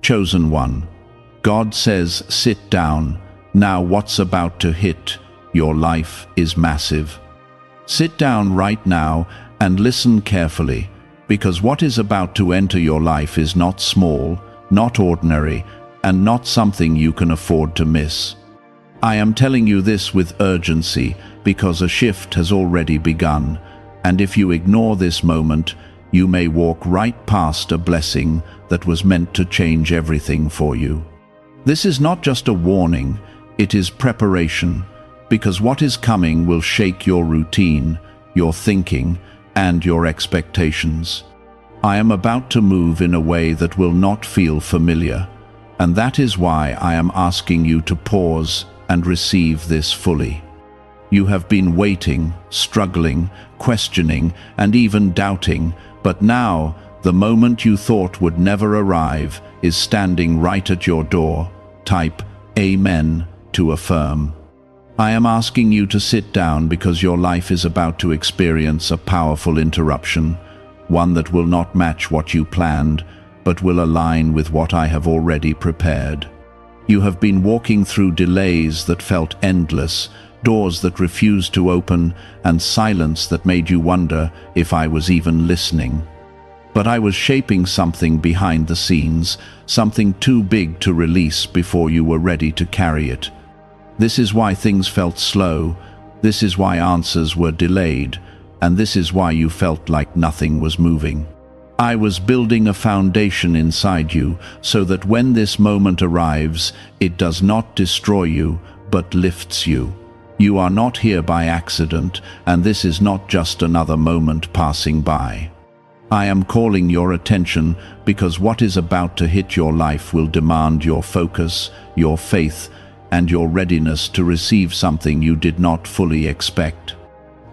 chosen one. God says, sit down. Now what's about to hit your life is massive. Sit down right now and listen carefully, because what is about to enter your life is not small, not ordinary, and not something you can afford to miss. I am telling you this with urgency because a shift has already begun, and if you ignore this moment, you may walk right past a blessing that was meant to change everything for you. This is not just a warning, it is preparation, because what is coming will shake your routine, your thinking, and your expectations. I am about to move in a way that will not feel familiar, and that is why I am asking you to pause and receive this fully. You have been waiting, struggling, questioning, and even doubting, but now, the moment you thought would never arrive is standing right at your door. Type Amen to affirm. I am asking you to sit down because your life is about to experience a powerful interruption, one that will not match what you planned, but will align with what I have already prepared. You have been walking through delays that felt endless, doors that refused to open, and silence that made you wonder if I was even listening. But I was shaping something behind the scenes, something too big to release before you were ready to carry it. This is why things felt slow, this is why answers were delayed, and this is why you felt like nothing was moving. I was building a foundation inside you so that when this moment arrives, it does not destroy you, but lifts you. You are not here by accident, and this is not just another moment passing by. I am calling your attention because what is about to hit your life will demand your focus, your faith, and your readiness to receive something you did not fully expect.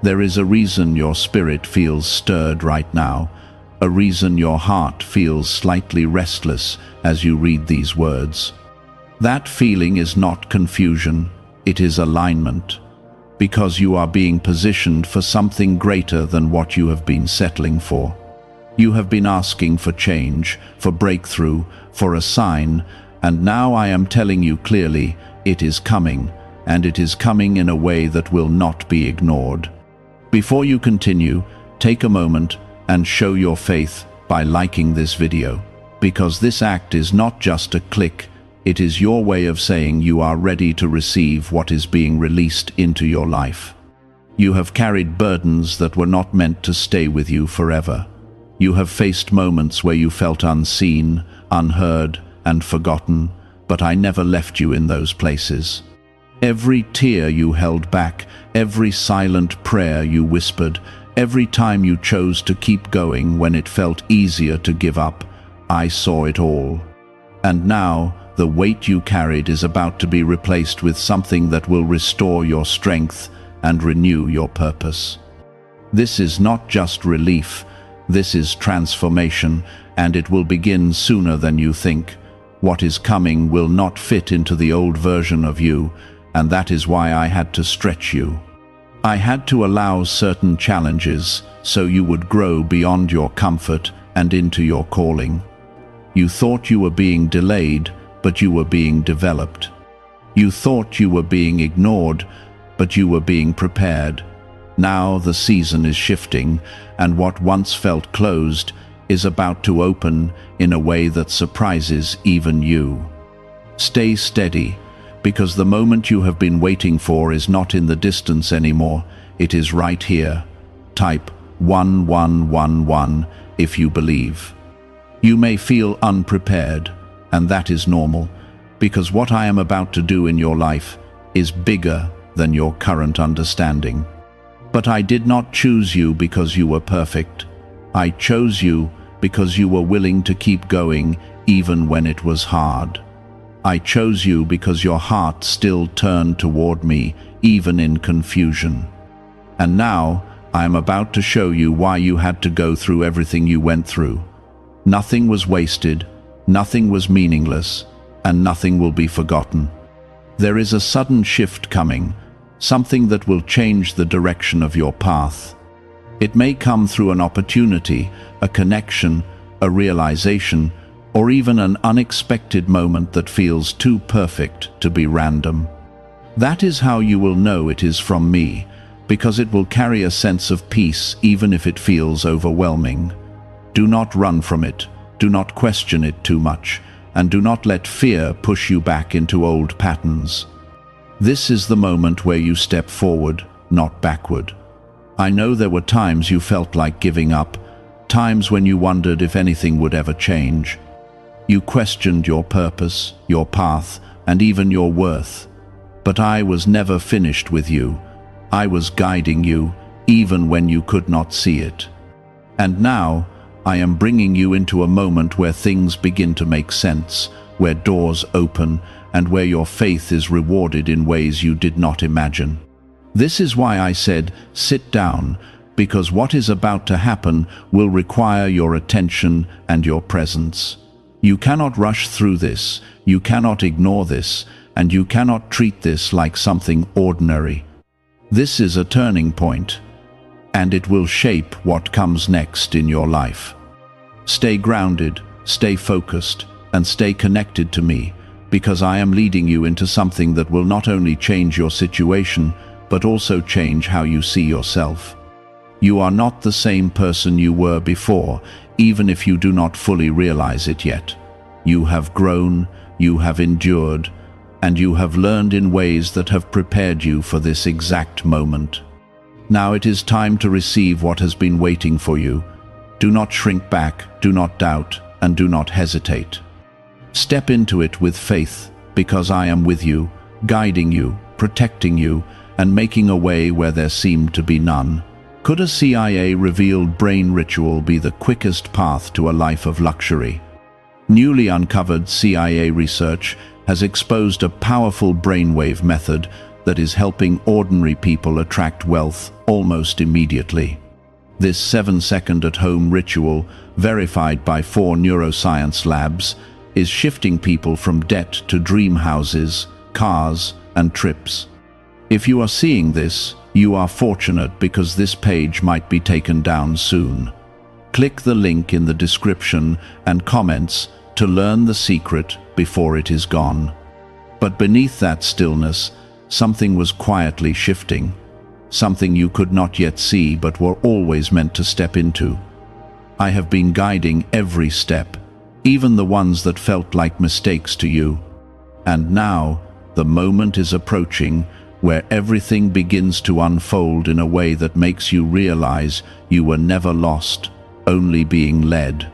There is a reason your spirit feels stirred right now, a reason your heart feels slightly restless as you read these words. That feeling is not confusion, it is alignment, because you are being positioned for something greater than what you have been settling for. You have been asking for change, for breakthrough, for a sign, and now I am telling you clearly, it is coming, and it is coming in a way that will not be ignored. Before you continue, take a moment and show your faith by liking this video, because this act is not just a click, it is your way of saying you are ready to receive what is being released into your life. You have carried burdens that were not meant to stay with you forever. You have faced moments where you felt unseen, unheard, and forgotten, but I never left you in those places. Every tear you held back, every silent prayer you whispered, every time you chose to keep going when it felt easier to give up, I saw it all. And now, the weight you carried is about to be replaced with something that will restore your strength and renew your purpose. This is not just relief, this is transformation, and it will begin sooner than you think. What is coming will not fit into the old version of you, and that is why I had to stretch you. I had to allow certain challenges so you would grow beyond your comfort and into your calling. You thought you were being delayed, but you were being developed. You thought you were being ignored, but you were being prepared. Now the season is shifting, and what once felt closed is about to open in a way that surprises even you. Stay steady, because the moment you have been waiting for is not in the distance anymore, it is right here. Type 1111 if you believe. You may feel unprepared, and that is normal, because what I am about to do in your life is bigger than your current understanding. But I did not choose you because you were perfect. I chose you because you were willing to keep going even when it was hard. I chose you because your heart still turned toward me, even in confusion. And now, I am about to show you why you had to go through everything you went through. Nothing was wasted, nothing was meaningless, and nothing will be forgotten. There is a sudden shift coming, something that will change the direction of your path. It may come through an opportunity, a connection, a realization, or even an unexpected moment that feels too perfect to be random. That is how you will know it is from me, because it will carry a sense of peace even if it feels overwhelming. Do not run from it, do not question it too much, and do not let fear push you back into old patterns. This is the moment where you step forward, not backward. I know there were times you felt like giving up, times when you wondered if anything would ever change. You questioned your purpose, your path, and even your worth. But I was never finished with you. I was guiding you, even when you could not see it. And now, I am bringing you into a moment where things begin to make sense, where doors open, and where your faith is rewarded in ways you did not imagine. This is why I said, sit down, because what is about to happen will require your attention and your presence. You cannot rush through this, you cannot ignore this, and you cannot treat this like something ordinary. This is a turning point, and it will shape what comes next in your life. Stay grounded, stay focused, and stay connected to me, because I am leading you into something that will not only change your situation, but also change how you see yourself. You are not the same person you were before, even if you do not fully realize it yet. You have grown, you have endured, and you have learned in ways that have prepared you for this exact moment. Now it is time to receive what has been waiting for you. Do not shrink back, do not doubt, and do not hesitate. Step into it with faith, because I am with you, guiding you, protecting you, and making a way where there seemed to be none. Could a CIA-revealed brain ritual be the quickest path to a life of luxury? Newly uncovered CIA research has exposed a powerful brainwave method that is helping ordinary people attract wealth almost immediately. This 7-second at-home ritual, verified by 4 neuroscience labs, is shifting people from debt to dream houses, cars, and trips. If you are seeing this, you are fortunate because this page might be taken down soon. Click the link in the description and comments to learn the secret before it is gone. But beneath that stillness, something was quietly shifting. Something you could not yet see but were always meant to step into. I have been guiding every step, even the ones that felt like mistakes to you. And now, the moment is approaching where everything begins to unfold in a way that makes you realize you were never lost, only being led.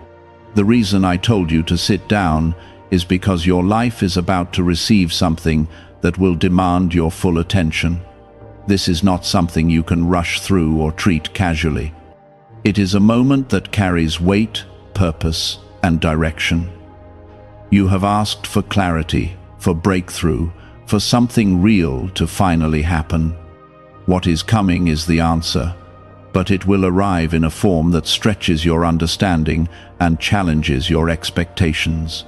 The reason I told you to sit down is because your life is about to receive something that will demand your full attention. This is not something you can rush through or treat casually. It is a moment that carries weight, purpose, and direction. You have asked for clarity, for breakthrough, for something real to finally happen. What is coming is the answer, but it will arrive in a form that stretches your understanding and challenges your expectations.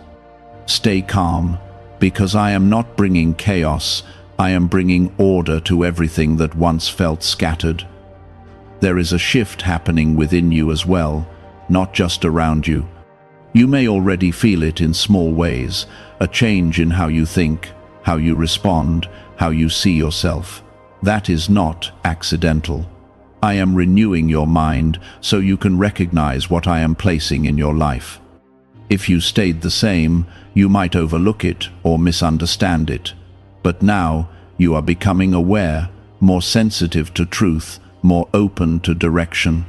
Stay calm, because I am not bringing chaos, I am bringing order to everything that once felt scattered. There is a shift happening within you as well, not just around you. You may already feel it in small ways, a change in how you think, how you respond, how you see yourself. That is not accidental. I am renewing your mind so you can recognize what I am placing in your life. If you stayed the same, you might overlook it or misunderstand it. But now, you are becoming aware, more sensitive to truth, more open to direction.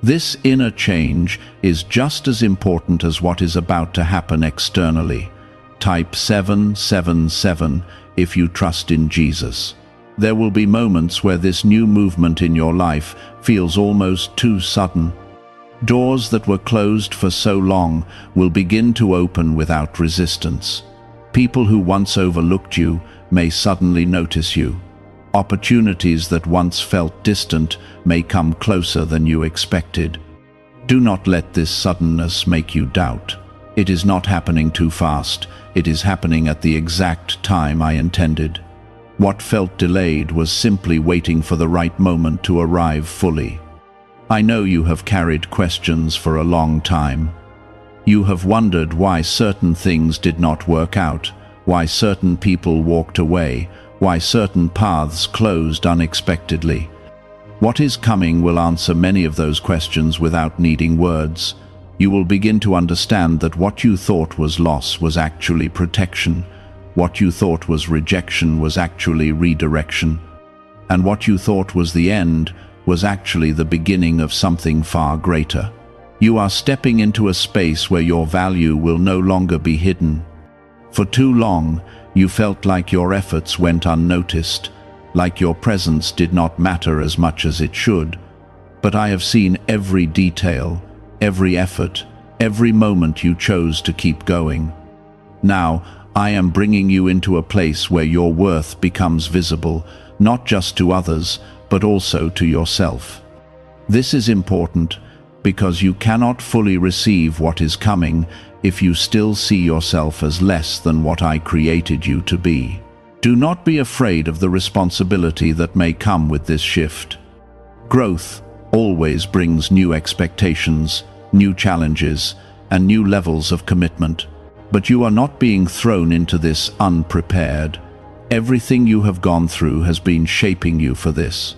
This inner change is just as important as what is about to happen externally. Type 777 if you trust in Jesus. There will be moments where this new movement in your life feels almost too sudden. Doors that were closed for so long will begin to open without resistance. People who once overlooked you may suddenly notice you. Opportunities that once felt distant may come closer than you expected. Do not let this suddenness make you doubt. It is not happening too fast. It is happening at the exact time I intended. What felt delayed was simply waiting for the right moment to arrive fully. I know you have carried questions for a long time. You have wondered why certain things did not work out, why certain people walked away, why certain paths closed unexpectedly. What is coming will answer many of those questions without needing words. You will begin to understand that what you thought was loss was actually protection. What you thought was rejection was actually redirection. And what you thought was the end was actually the beginning of something far greater. You are stepping into a space where your value will no longer be hidden. For too long, you felt like your efforts went unnoticed, like your presence did not matter as much as it should. But I have seen every detail, every effort, every moment you chose to keep going. Now, I am bringing you into a place where your worth becomes visible, not just to others, but also to yourself. This is important because you cannot fully receive what is coming if you still see yourself as less than what I created you to be. Do not be afraid of the responsibility that may come with this shift. Growth always brings new expectations, new challenges, and new levels of commitment. But you are not being thrown into this unprepared. Everything you have gone through has been shaping you for this.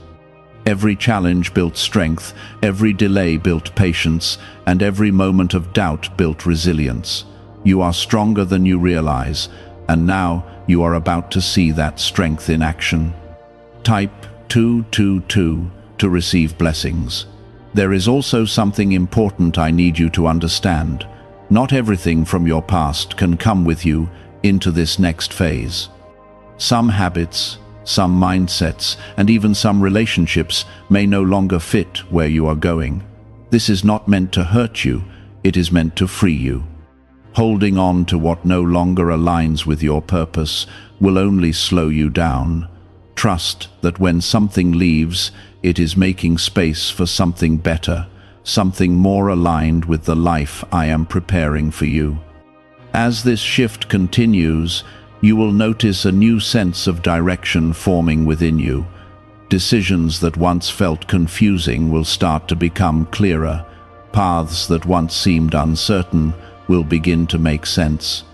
Every challenge built strength, every delay built patience, and every moment of doubt built resilience. You are stronger than you realize, and now you are about to see that strength in action. Type 222 to receive blessings. There is also something important I need you to understand. Not everything from your past can come with you into this next phase. Some habits, some mindsets, and even some relationships may no longer fit where you are going. This is not meant to hurt you, it is meant to free you. Holding on to what no longer aligns with your purpose will only slow you down. Trust that when something leaves, it is making space for something better, something more aligned with the life I am preparing for you. As this shift continues, you will notice a new sense of direction forming within you. Decisions that once felt confusing will start to become clearer. Paths that once seemed uncertain will begin to make sense.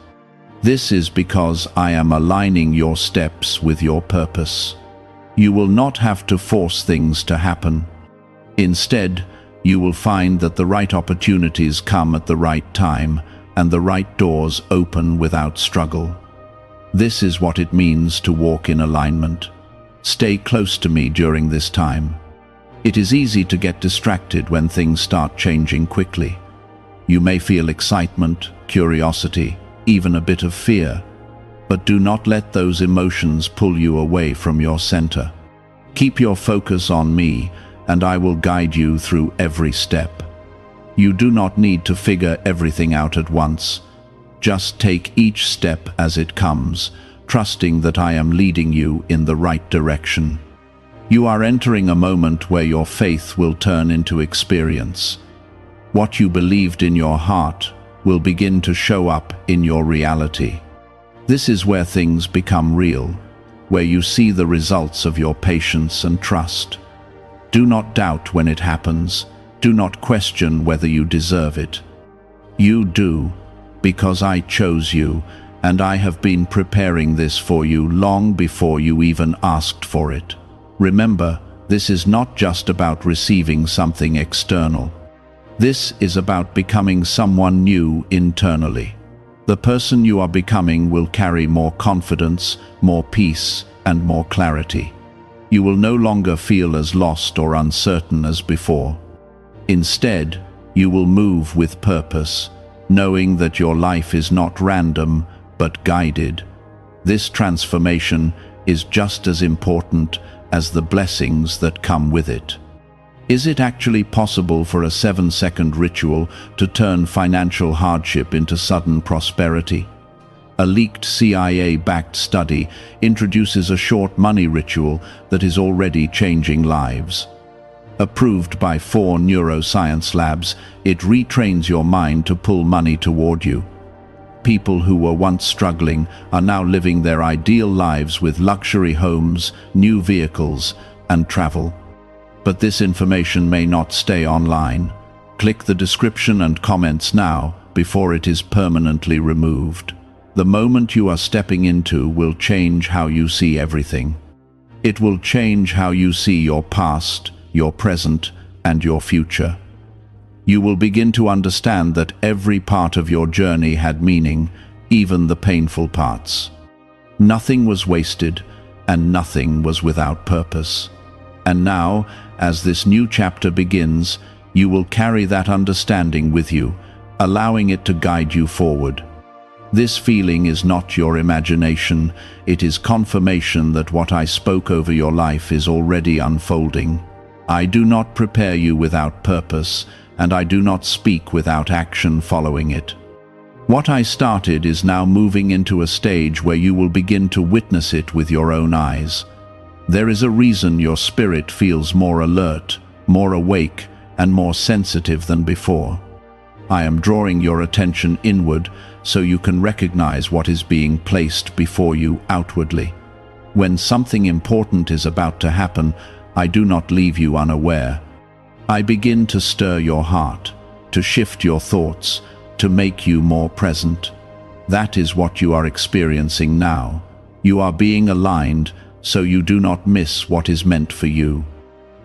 This is because I am aligning your steps with your purpose. You will not have to force things to happen. Instead, you will find that the right opportunities come at the right time and the right doors open without struggle. This is what it means to walk in alignment. Stay close to me during this time. It is easy to get distracted when things start changing quickly. You may feel excitement, curiosity, even a bit of fear, but do not let those emotions pull you away from your center. Keep your focus on me, and I will guide you through every step. You do not need to figure everything out at once. Just take each step as it comes, trusting that I am leading you in the right direction. You are entering a moment where your faith will turn into experience. What you believed in your heart will begin to show up in your reality. This is where things become real, where you see the results of your patience and trust. Do not doubt when it happens. Do not question whether you deserve it. You do, because I chose you, and I have been preparing this for you long before you even asked for it. Remember, this is not just about receiving something external. This is about becoming someone new internally. The person you are becoming will carry more confidence, more peace, and more clarity. You will no longer feel as lost or uncertain as before. Instead, you will move with purpose, knowing that your life is not random, but guided. This transformation is just as important as the blessings that come with it. Is it actually possible for a 7-second ritual to turn financial hardship into sudden prosperity? A leaked CIA-backed study introduces a short money ritual that is already changing lives. Approved by 4 neuroscience labs, it retrains your mind to pull money toward you. People who were once struggling are now living their ideal lives with luxury homes, new vehicles, and travel. But this information may not stay online. Click the description and comments now before it is permanently removed. The moment you are stepping into will change how you see everything. It will change how you see your past, your present, and your future. You will begin to understand that every part of your journey had meaning, even the painful parts. Nothing was wasted, and nothing was without purpose. And now, as this new chapter begins, you will carry that understanding with you, allowing it to guide you forward. This feeling is not your imagination, it is confirmation that what I spoke over your life is already unfolding. I do not prepare you without purpose, and I do not speak without action following it. What I started is now moving into a stage where you will begin to witness it with your own eyes. There is a reason your spirit feels more alert, more awake, and more sensitive than before. I am drawing your attention inward so you can recognize what is being placed before you outwardly. When something important is about to happen, I do not leave you unaware. I begin to stir your heart, to shift your thoughts, to make you more present. That is what you are experiencing now. You are being aligned so you do not miss what is meant for you.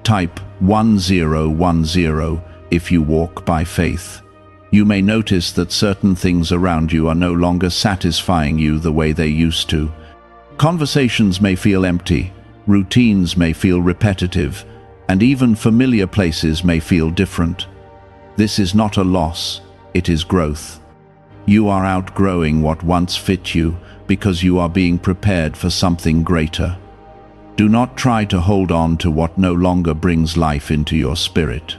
Type 1010 if you walk by faith. You may notice that certain things around you are no longer satisfying you the way they used to. Conversations may feel empty, routines may feel repetitive, and even familiar places may feel different. This is not a loss, it is growth. You are outgrowing what once fit you because you are being prepared for something greater. Do not try to hold on to what no longer brings life into your spirit.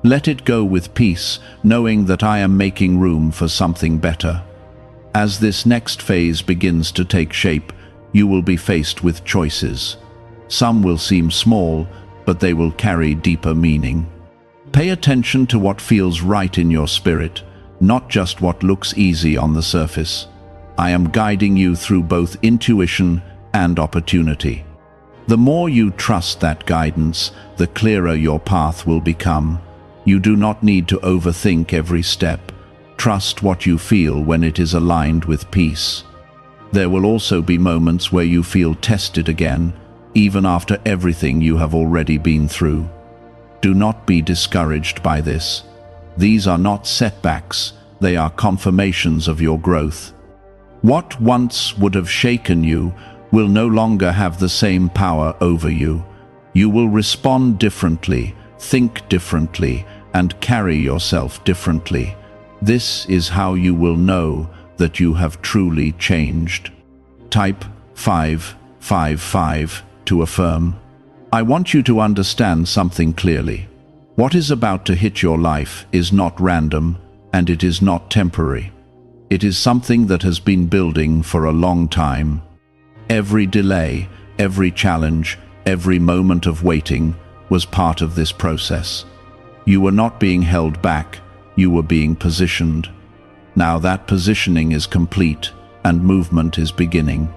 Let it go with peace, knowing that I am making room for something better. As this next phase begins to take shape, you will be faced with choices. Some will seem small, but they will carry deeper meaning. Pay attention to what feels right in your spirit, not just what looks easy on the surface. I am guiding you through both intuition and opportunity. The more you trust that guidance, the clearer your path will become. You do not need to overthink every step. Trust what you feel when it is aligned with peace. There will also be moments where you feel tested again, even after everything you have already been through. Do not be discouraged by this. These are not setbacks, they are confirmations of your growth. What once would have shaken you will no longer have the same power over you. You will respond differently, think differently, and carry yourself differently. This is how you will know that you have truly changed. Type 555 to affirm. I want you to understand something clearly. What is about to hit your life is not random, and it is not temporary. It is something that has been building for a long time. Every delay, every challenge, every moment of waiting was part of this process. You were not being held back, you were being positioned. Now that positioning is complete and movement is beginning.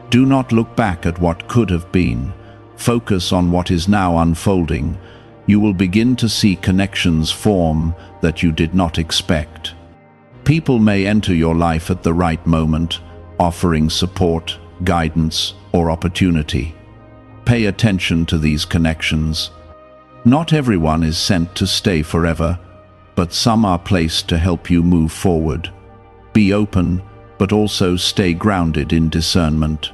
Do not look back at what could have been. Focus on what is now unfolding. You will begin to see connections form that you did not expect. People may enter your life at the right moment, offering support, guidance, or opportunity. Pay attention to these connections. Not everyone is sent to stay forever, but some are placed to help you move forward. Be open, but also stay grounded in discernment.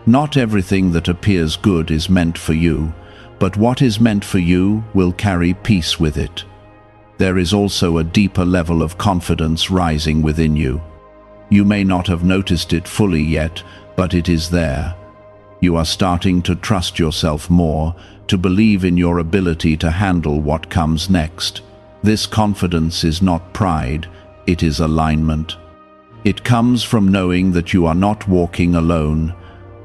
Not everything that appears good is meant for you, but what is meant for you will carry peace with it. There is also a deeper level of confidence rising within you. You may not have noticed it fully yet, but it is there. You are starting to trust yourself more, to believe in your ability to handle what comes next. This confidence is not pride, it is alignment. It comes from knowing that you are not walking alone.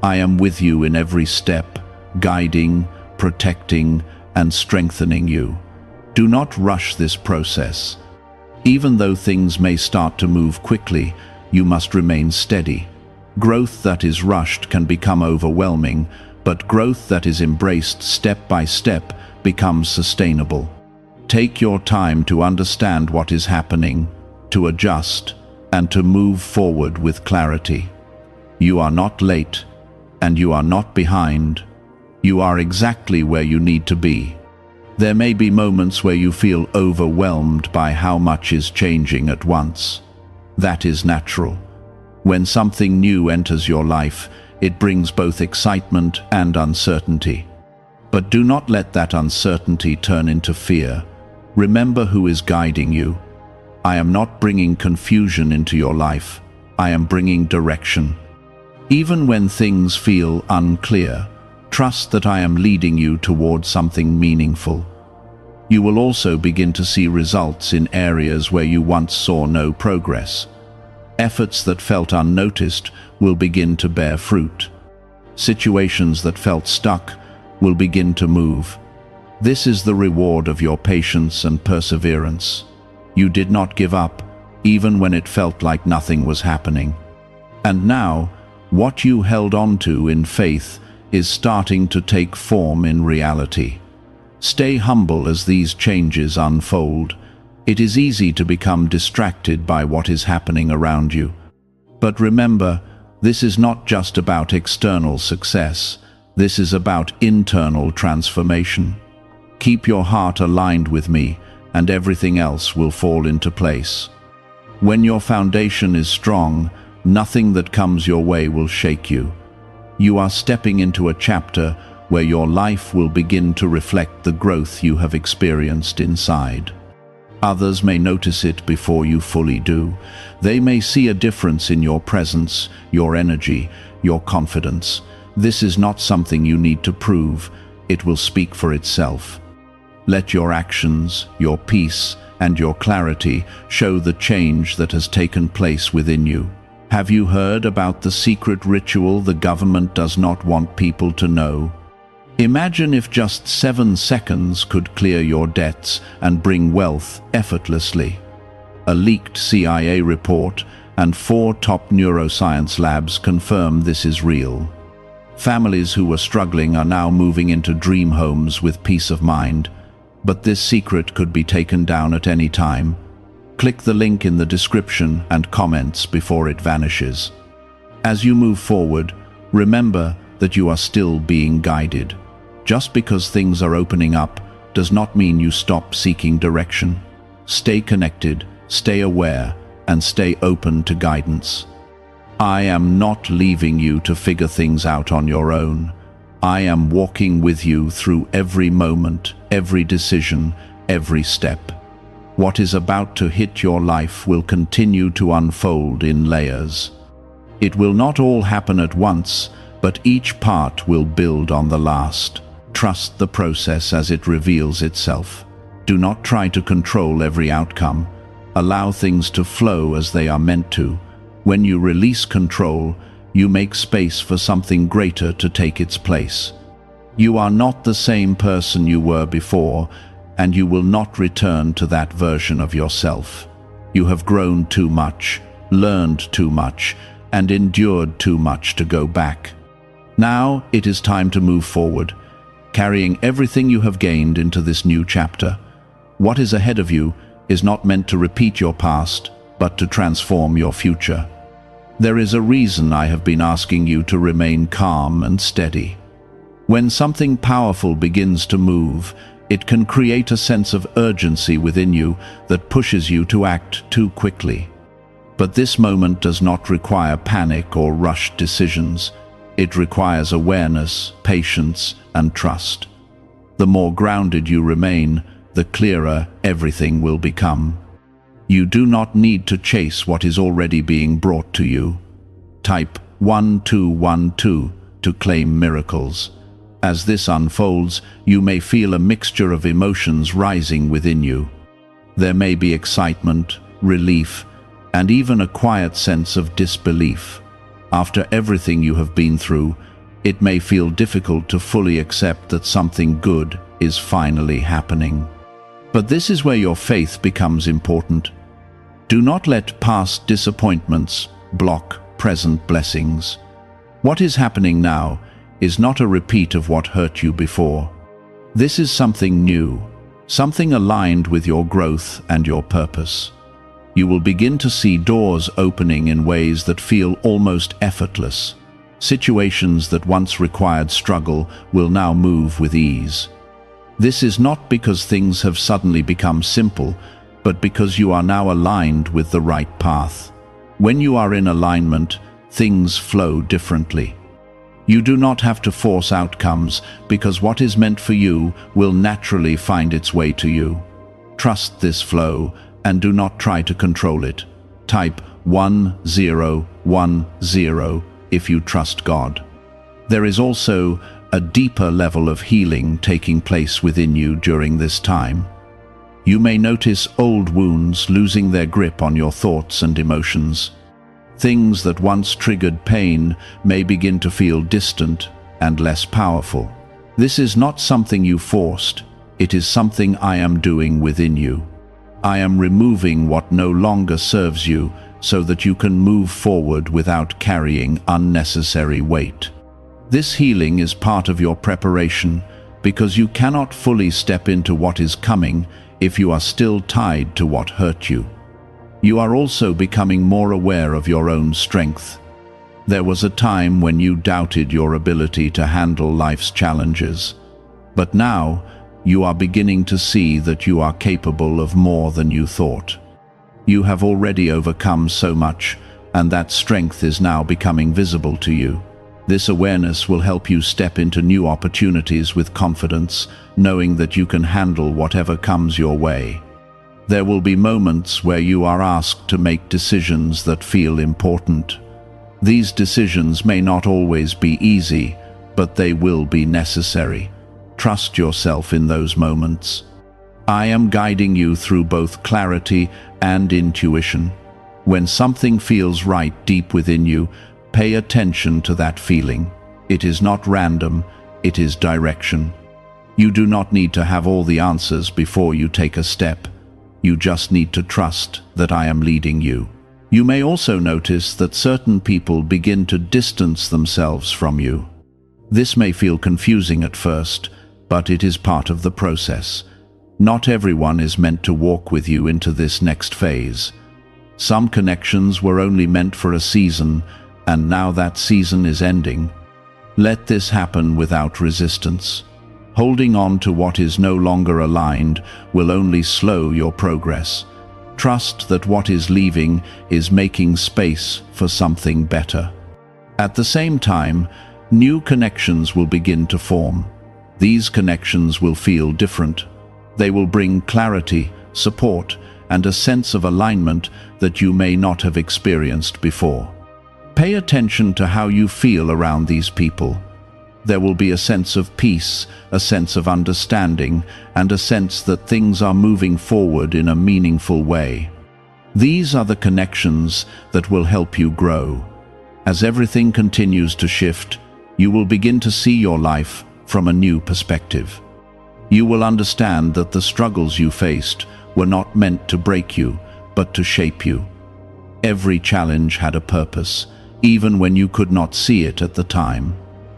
I am with you in every step, guiding, protecting, and strengthening you. Do not rush this process. Even though things may start to move quickly, you must remain steady. Growth that is rushed can become overwhelming, but growth that is embraced step by step becomes sustainable. Take your time to understand what is happening. to adjust, and to move forward with clarity. You are not late, and you are not behind. You are exactly where you need to be. There may be moments where you feel overwhelmed by how much is changing at once. That is natural. When something new enters your life, it brings both excitement and uncertainty. But do not let that uncertainty turn into fear. Remember who is guiding you. I am not bringing confusion into your life. I am bringing direction. Even when things feel unclear, trust that I am leading you towards something meaningful. You will also begin to see results in areas where you once saw no progress. Efforts that felt unnoticed will begin to bear fruit. Situations that felt stuck will begin to move. This is the reward of your patience and perseverance. You did not give up, even when it felt like nothing was happening. And now, what you held on to in faith is starting to take form in reality. Stay humble as these changes unfold. It is easy to become distracted by what is happening around you. But remember, this is not just about external success. This is about internal transformation. Keep your heart aligned with me, and everything else will fall into place. When your foundation is strong, nothing that comes your way will shake you. You are stepping into a chapter where your life will begin to reflect the growth you have experienced inside. Others may notice it before you fully do. They may see a difference in your presence, your energy, your confidence. This is not something you need to prove. It will speak for itself. Let your actions, your peace, and your clarity show the change that has taken place within you. Have you heard about the secret ritual the government does not want people to know? Imagine if just 7 seconds could clear your debts and bring wealth effortlessly. A leaked CIA report and 4 top neuroscience labs confirm this is real. Families who were struggling are now moving into dream homes with peace of mind. But this secret could be taken down at any time. Click the link in the description and comments before it vanishes. As you move forward, remember that you are still being guided. Just because things are opening up does not mean you stop seeking direction. Stay connected, stay aware, and stay open to guidance. I am not leaving you to figure things out on your own. I am walking with you through every moment, every decision, every step. What is about to hit your life will continue to unfold in layers. It will not all happen at once, but each part will build on the last. Trust the process as it reveals itself. Do not try to control every outcome. Allow things to flow as they are meant to. When you release control, you make space for something greater to take its place. You are not the same person you were before, and you will not return to that version of yourself. You have grown too much, learned too much, and endured too much to go back. Now it is time to move forward, carrying everything you have gained into this new chapter. What is ahead of you is not meant to repeat your past, but to transform your future. There is a reason I have been asking you to remain calm and steady. When something powerful begins to move, it can create a sense of urgency within you that pushes you to act too quickly. But this moment does not require panic or rushed decisions. It requires awareness, patience, and trust. The more grounded you remain, the clearer everything will become. You do not need to chase what is already being brought to you. Type 1212 to claim miracles. As this unfolds, you may feel a mixture of emotions rising within you. There may be excitement, relief, and even a quiet sense of disbelief. After everything you have been through, it may feel difficult to fully accept that something good is finally happening. But this is where your faith becomes important. Do not let past disappointments block present blessings. What is happening now is not a repeat of what hurt you before. This is something new, something aligned with your growth and your purpose. You will begin to see doors opening in ways that feel almost effortless. Situations that once required struggle will now move with ease. This is not because things have suddenly become simple, but because you are now aligned with the right path. When you are in alignment, things flow differently. You do not have to force outcomes, because what is meant for you will naturally find its way to you. Trust this flow and do not try to control it. Type 1010 if you trust God. There is also a deeper level of healing taking place within you during this time. You may notice old wounds losing their grip on your thoughts and emotions. Things that once triggered pain may begin to feel distant and less powerful. This is not something you forced, it is something I am doing within you. I am removing what no longer serves you so that you can move forward without carrying unnecessary weight. This healing is part of your preparation because you cannot fully step into what is coming if you are still tied to what hurt you. You are also becoming more aware of your own strength. There was a time when you doubted your ability to handle life's challenges, but now you are beginning to see that you are capable of more than you thought. You have already overcome so much, and that strength is now becoming visible to you. This awareness will help you step into new opportunities with confidence, knowing that you can handle whatever comes your way. There will be moments where you are asked to make decisions that feel important. These decisions may not always be easy, but they will be necessary. Trust yourself in those moments. I am guiding you through both clarity and intuition. When something feels right deep within you, pay attention to that feeling. It is not random, it is direction. You do not need to have all the answers before you take a step. You just need to trust that I am leading you. You may also notice that certain people begin to distance themselves from you. This may feel confusing at first, but it is part of the process. Not everyone is meant to walk with you into this next phase. Some connections were only meant for a season, and now that season is ending. Let this happen without resistance. Holding on to what is no longer aligned will only slow your progress. Trust that what is leaving is making space for something better. At the same time, new connections will begin to form. These connections will feel different. They will bring clarity, support, and a sense of alignment that you may not have experienced before. Pay attention to how you feel around these people. There will be a sense of peace, a sense of understanding, and a sense that things are moving forward in a meaningful way. These are the connections that will help you grow. As everything continues to shift, you will begin to see your life from a new perspective. You will understand that the struggles you faced were not meant to break you, but to shape you. Every challenge had a purpose, even when you could not see it at the time.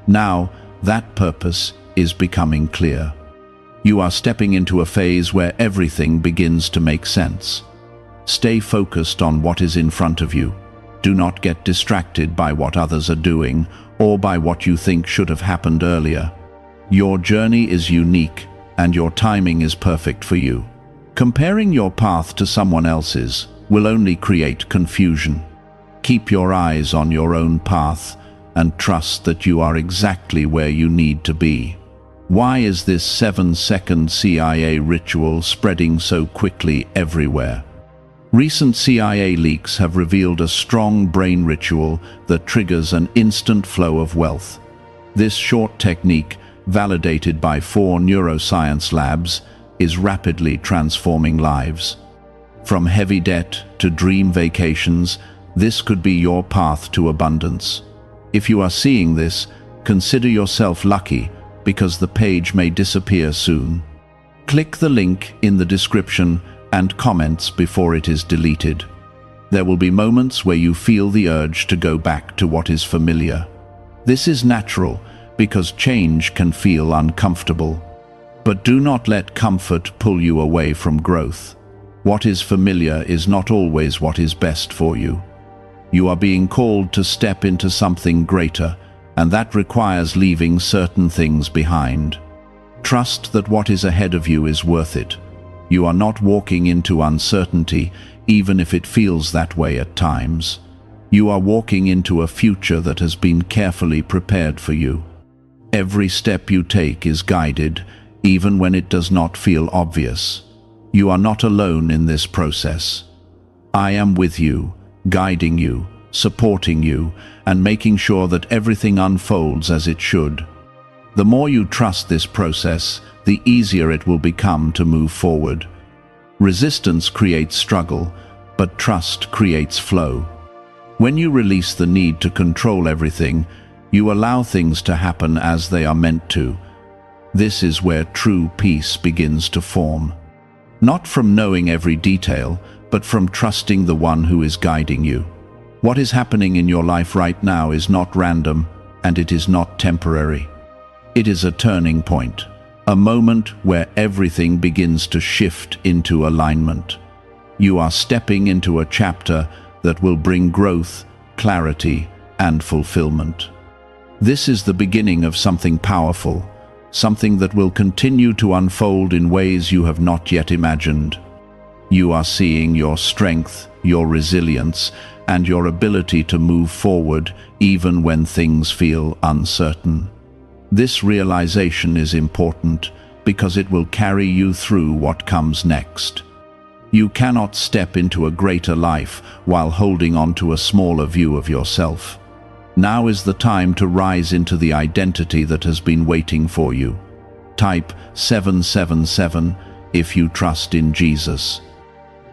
Now, that purpose is becoming clear. You are stepping into a phase where everything begins to make sense. Stay focused on what is in front of you. Do not get distracted by what others are doing or by what you think should have happened earlier. Your journey is unique, and your timing is perfect for you. Comparing your path to someone else's will only create confusion. Keep your eyes on your own path and trust that you are exactly where you need to be. Why is this 7-second CIA ritual spreading so quickly everywhere? Recent CIA leaks have revealed a strong brain ritual that triggers an instant flow of wealth. This short technique, validated by 4 neuroscience labs, is rapidly transforming lives. From heavy debt to dream vacations, this could be your path to abundance. If you are seeing this, consider yourself lucky, because the page may disappear soon. Click the link in the description and comments before it is deleted. There will be moments where you feel the urge to go back to what is familiar. This is natural, because change can feel uncomfortable. But do not let comfort pull you away from growth. What is familiar is not always what is best for you. You are being called to step into something greater, and that requires leaving certain things behind. Trust that what is ahead of you is worth it. You are not walking into uncertainty, even if it feels that way at times. You are walking into a future that has been carefully prepared for you. Every step you take is guided, even when it does not feel obvious. You are not alone in this process. I am with you, guiding you, supporting you, and making sure that everything unfolds as it should. The more you trust this process, the easier it will become to move forward. Resistance creates struggle, but trust creates flow. When you release the need to control everything, you allow things to happen as they are meant to. This is where true peace begins to form. Not from knowing every detail, but from trusting the one who is guiding you. What is happening in your life right now is not random, and it is not temporary. It is a turning point, a moment where everything begins to shift into alignment. You are stepping into a chapter that will bring growth, clarity, and fulfillment. This is the beginning of something powerful, something that will continue to unfold in ways you have not yet imagined. You are seeing your strength, your resilience, and your ability to move forward even when things feel uncertain. This realization is important because it will carry you through what comes next. You cannot step into a greater life while holding on to a smaller view of yourself. Now is the time to rise into the identity that has been waiting for you. Type 777 if you trust in Jesus.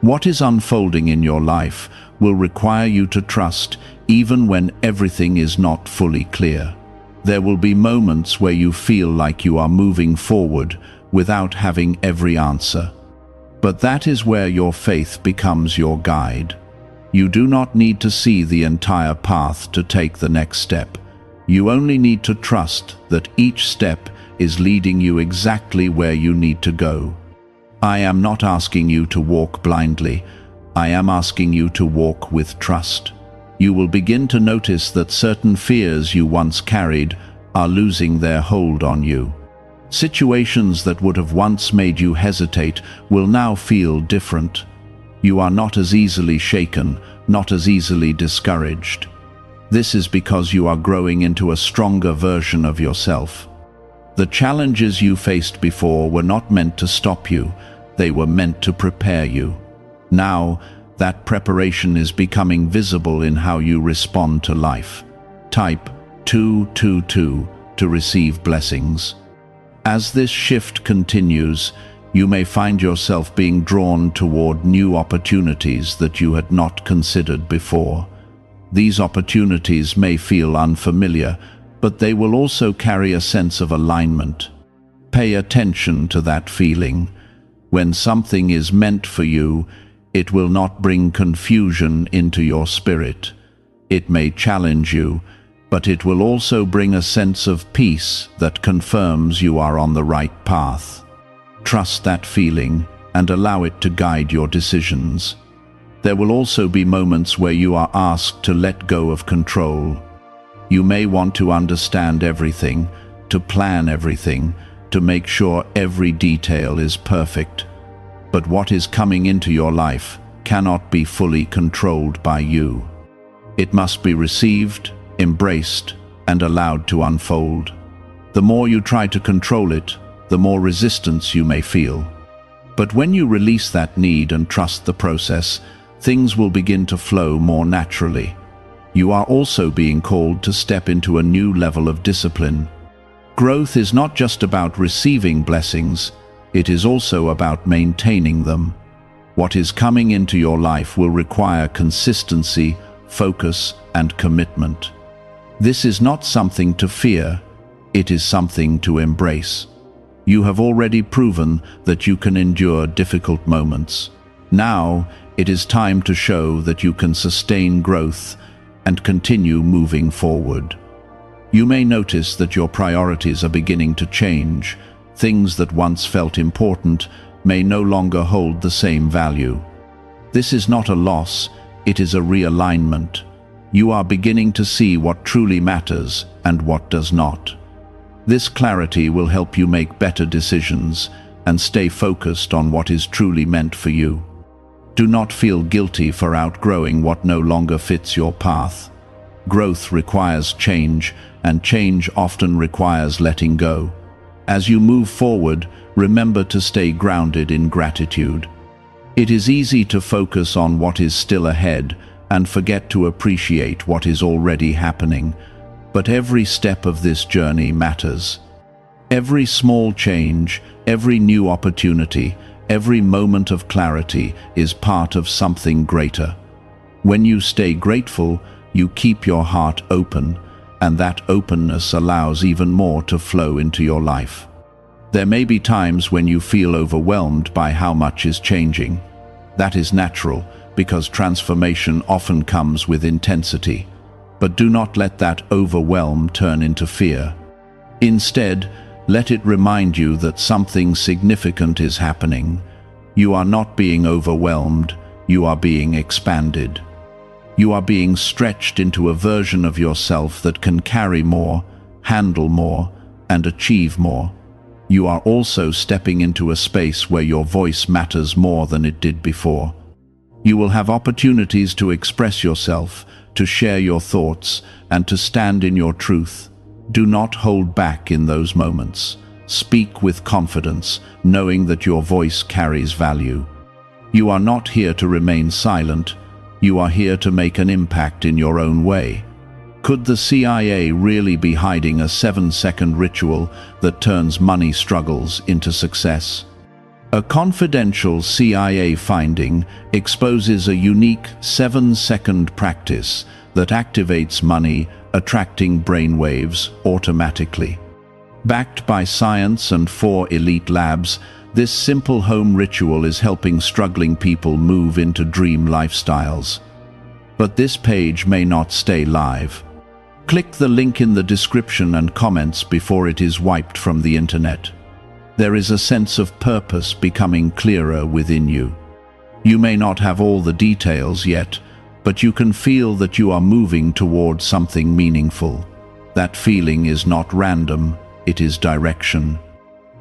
What is unfolding in your life will require you to trust even when everything is not fully clear. There will be moments where you feel like you are moving forward without having every answer. But that is where your faith becomes your guide. You do not need to see the entire path to take the next step. You only need to trust that each step is leading you exactly where you need to go. I am not asking you to walk blindly. I am asking you to walk with trust. You will begin to notice that certain fears you once carried are losing their hold on you. Situations that would have once made you hesitate will now feel different. You are not as easily shaken, not as easily discouraged. This is because you are growing into a stronger version of yourself. The challenges you faced before were not meant to stop you, they were meant to prepare you. Now, that preparation is becoming visible in how you respond to life. Type 222 to receive blessings. As this shift continues, you may find yourself being drawn toward new opportunities that you had not considered before. These opportunities may feel unfamiliar, but they will also carry a sense of alignment. Pay attention to that feeling. When something is meant for you, it will not bring confusion into your spirit. It may challenge you, but it will also bring a sense of peace that confirms you are on the right path. Trust that feeling and allow it to guide your decisions. There will also be moments where you are asked to let go of control. You may want to understand everything, to plan everything, to make sure every detail is perfect. But what is coming into your life cannot be fully controlled by you. It must be received, embraced, and allowed to unfold. The more you try to control it, the more resistance you may feel. But when you release that need and trust the process, things will begin to flow more naturally. You are also being called to step into a new level of discipline. Growth is not just about receiving blessings, it is also about maintaining them. What is coming into your life will require consistency, focus, and commitment. This is not something to fear, it is something to embrace. You have already proven that you can endure difficult moments. Now, it is time to show that you can sustain growth and continue moving forward. You may notice that your priorities are beginning to change. Things that once felt important may no longer hold the same value. This is not a loss, it is a realignment. You are beginning to see what truly matters and what does not. This clarity will help you make better decisions and stay focused on what is truly meant for you. Do not feel guilty for outgrowing what no longer fits your path. Growth requires change, and change often requires letting go. As you move forward, remember to stay grounded in gratitude. It is easy to focus on what is still ahead and forget to appreciate what is already happening, but every step of this journey matters. Every small change, every new opportunity, every moment of clarity is part of something greater. When you stay grateful, you keep your heart open, and that openness allows even more to flow into your life. There may be times when you feel overwhelmed by how much is changing. That is natural, because transformation often comes with intensity. But do not let that overwhelm turn into fear. Instead, let it remind you that something significant is happening. You are not being overwhelmed, you are being expanded. You are being stretched into a version of yourself that can carry more, handle more, and achieve more. You are also stepping into a space where your voice matters more than it did before. You will have opportunities to express yourself, to share your thoughts, and to stand in your truth. Do not hold back in those moments. Speak with confidence, knowing that your voice carries value. You are not here to remain silent. You are here to make an impact in your own way. Could the CIA really be hiding a 7-second ritual that turns money struggles into success? A confidential CIA finding exposes a unique 7-second practice that activates money attracting brainwaves automatically. Backed by science and 4 elite labs, this simple home ritual is helping struggling people move into dream lifestyles. But this page may not stay live. Click the link in the description and comments before it is wiped from the internet. There is a sense of purpose becoming clearer within you. You may not have all the details yet, but you can feel that you are moving towards something meaningful. That feeling is not random, it is direction.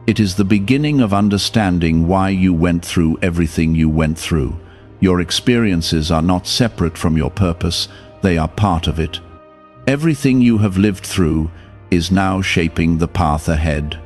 It is the beginning of understanding why you went through everything you went through. Your experiences are not separate from your purpose, they are part of it. Everything you have lived through is now shaping the path ahead.